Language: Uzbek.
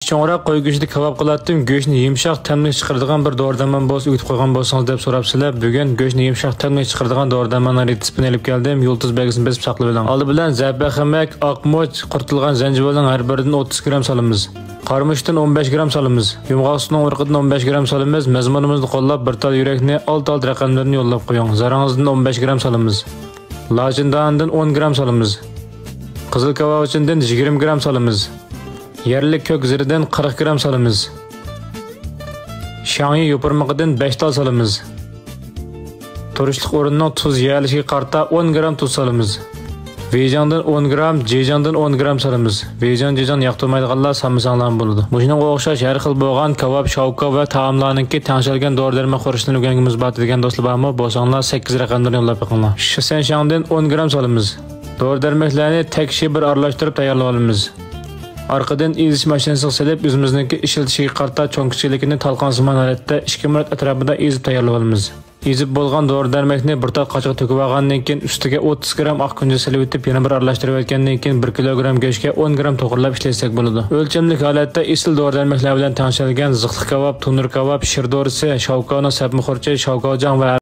Çoğunluk qo'y go'shti kebab qilatdim. Go'shtni yumshoq, ta'mli chiqaradigan bir doridarmon bo'lsa, uyutib qo'ygan bo'lsangiz deb so'rabsizlar. Bugun go'shtni yumshoq, ta'mli chiqaradigan doridarmonlar retseptini olib keldim. Yulduz belgisini besib saqlab oling. Oldi bilan zabaxamak, oqmoch, qurtilgan zanjibilning har biridan 30 gram solamiz. Qarmushdan 15 gram solamiz. Yumg'oq sutining urqidan 15 gram solamiz. Mazmunimizni qo'llab bir tal yurakni alt raqamlarni yo'llab qo'ying. Zarangizdan 15 gram solamiz. Lachindandan 10 gram solamiz. Qizil kavovchindan 20 gram solamiz. Yerlik ko'k ziridan 40 gram solamiz. Shangyi yo'pirmog'idan 5 tal solamiz. Turishlik o'rnining tuz yeyalishiga qarta 10 gram tuz solamiz. Vejandan 10 gram, jejandan 10 gram solamiz. Vejan yoqtirmaydiganlar solmasanglar bo'ladi. Buning o'xshash har xil bo'lgan kebab, shovka va taomlarningki tangshalgan dori-darmon qo'rishini o'rganganimiz bor degan do'stlar bormi? Bo'lsanglar 8 raqamlarni yo'llab qo'yinglar. Shangdan 10 gram solamiz. Dori-darmonlarni tekshi bir aralashtirib tayyorlab olamiz. Arkadan izish mashinasiga silib, o'zimizniki ishlatishiga qarta cho'nkichiligini talqonsimon holatda 2 minut atrofida ezib tayyorlab olamiz. Ezib bo'lgan dori-darmonni bir tal qochiq to'kib olgandan keyin ustiga 30 gram oq kunja silib o'tib, yana bir aralashtirib o'tgandan keyin 1 kilogram go'shtga 10 gram to'g'irlab ishlasak bo'ladi. O'lchamlik holatda isil dori-darmonlar bilan tangshalgan ziqli kebab, tunur kebab, shir dorisi, shovkona, sapmi xurchi, shovkojon va